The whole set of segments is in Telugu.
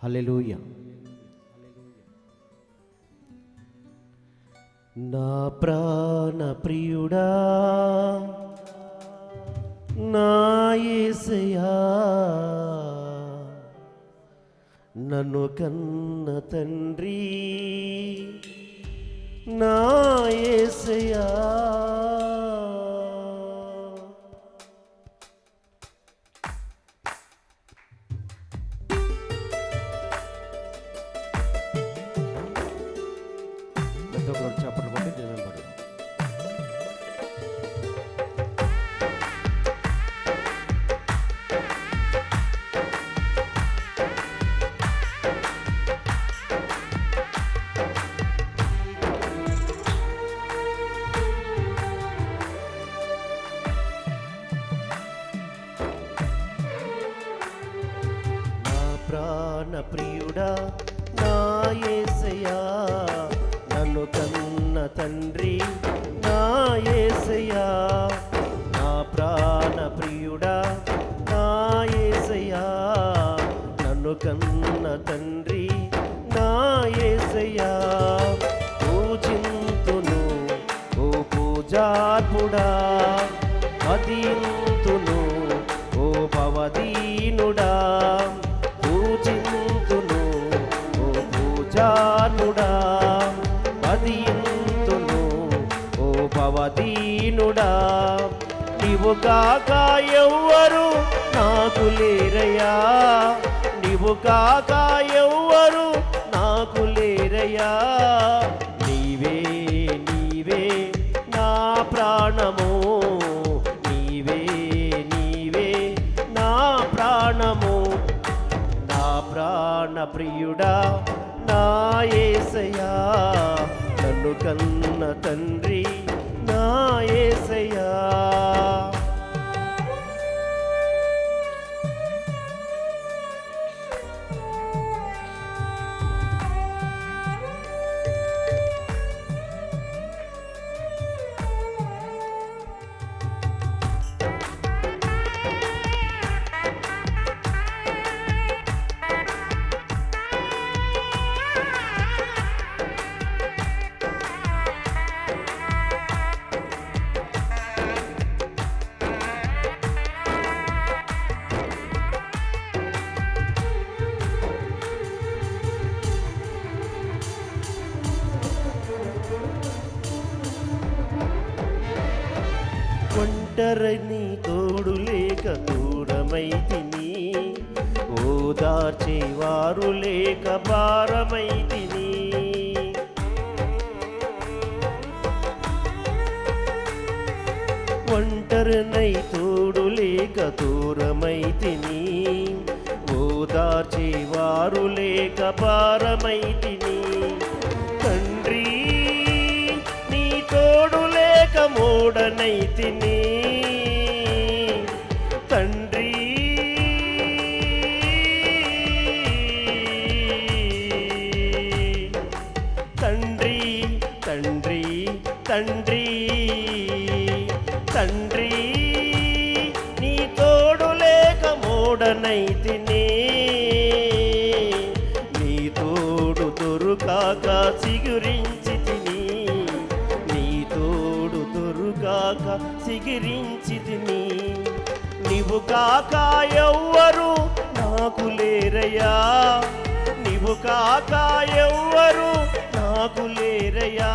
హల్లెలూయా. నా ప్రాణ ప్రియుడా నా యేసయ్యా, నన్ను కన్న తండ్రి నా యేసయ్యా, చప్పట్లు కొట్టి దేవుని పడు. నా ప్రాణ ప్రియుడా నా యేసయ్యా, నన్ను కన్న తండ్రి నా యేసయ్యా, నా ప్రాణ ప్రియుడా నా యేసయ్యా, నన్ను కన్న తండ్రి నా యేసయ్యా, పూజింతును ఓ పూజార్పుడా, మదింతును ఓ భవదీనుడా, పూజింతును ఓ పూజార్పుడా, మదింతును ఓ భవదీనుడా, నీవు కాక ఎవ్వరు నాకు లేరయ్యా, నీవు కాక ఎవ్వరు నాకు లేరయ్యా, నీవే నీవే నా ప్రాణము, నీవే నీవే నా ప్రాణము, నా ప్రాణ ప్రియుడా నా యేసయ్యా, నన్ను కన్న తండ్రి నా యేసయ్యా. ఒంటరిని తోడు లేక దూరమైతిని, ఓదార్చేవారు లేక భారమైతిని, ఒంటరినై తోడు లేక దూరమైతిని, ఓదార్చేవారు లేక భారమైతిని, తండ్రి నీ తోడు లేక మూడనైతిని, తండ్రి తండ్రి తండ్రి తండ్రి తండ్రి నీ తోడు లేక మూడనైతిని, నీ తోడు దొరుకాక చిగురించితిని, నీ తోడు దొరుకాక చిగురించితిని, నీవు కాక ఎవ్వరు నాకు లేరయ్యా, నీవు కాక ఎవ్వరు నాకు లేరయ్యా,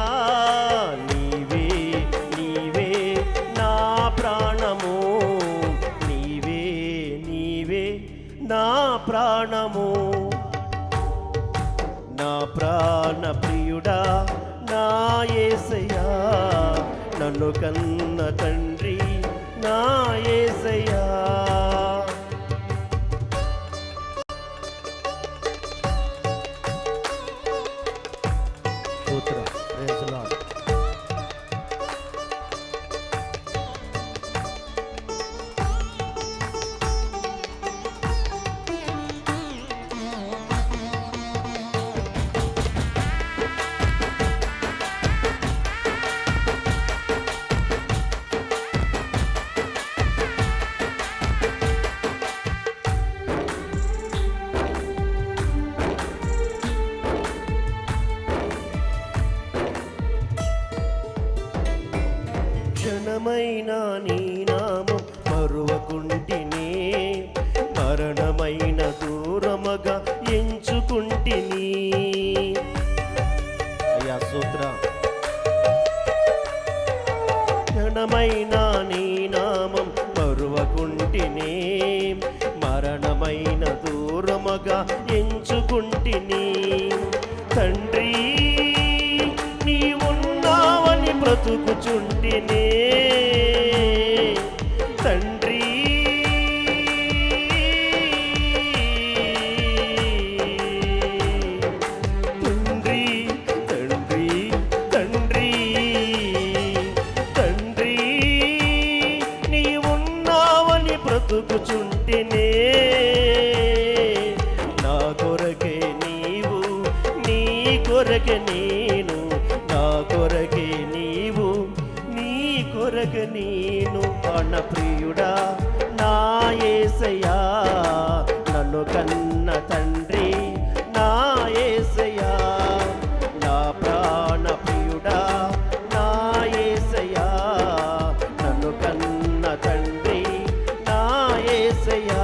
నీవే నీవే నా ప్రాణము, నీవే నీవే నా ప్రాణము, నా ప్రాణ ప్రియుడా నా యేసయ్యా, నన్ను కన్న తండ్రి నా యేసయ్యా. Praise the Lord. క్షణమైన నీ నామం మరువకుంటిని, మరణమైన దూరముగా ఎంచుకుంటిని. అయ్యా సూత్ర. క్షణమైన నీ నామం మరువకుంటిని, మరణమైన దూరముగా ఎంచుకుంటిని. తండ్రి నీవున్నావని బ్రతుకుచుంటినే, తండ్రి తండ్రి తండ్రి తండ్రి తండ్రి నీవున్నావని బ్రతుకుచుంటినే. నా కొరకే నీవు, నీ కొరకే నేను, నా కొరకే నీవు, నీ కొరకే నేను. అన్న ప్రియుడా నా యేసయ్యా, నన్ను కన్న తండ్రి నా యేసయ్యా, నా ప్రాణ ప్రియుడా నా యేసయ్యా, నన్ను కన్న తండ్రి నా యేసయ్యా.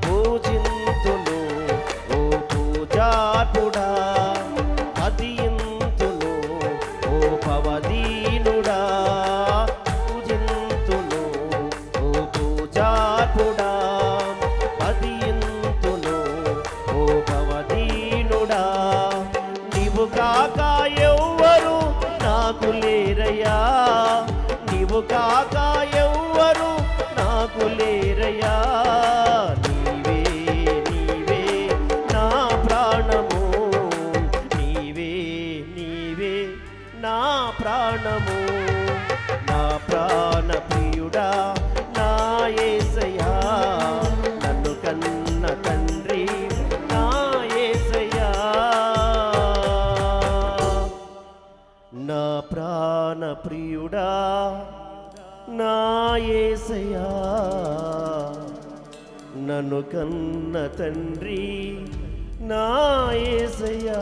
పూజింతును ఓ పూజార్పుడా, అదియింతును ఓ పవదీనుడా, పూజింతును ఓ పూజార్పుడా, అదియింతును ఓ పవదీనుడా. నీవు కాక ఎవ్వరు నాకు లేరయ్యా, నీవు కాక ఎవ్వరు నాకు లేరయ్యా. నీవే నీవే నా ప్రాణము, నీవే నీవే నా ప్రాణము. నా ప్రాణ ప్రియుడా నా యేసయ్యా, నన్ను కన్న తండ్రి నా యేసయ్యా. నా ప్రాణ ప్రియుడా నా యేసయ్యా, నన్ను కన్న తండ్రి నా యేసయ్యా.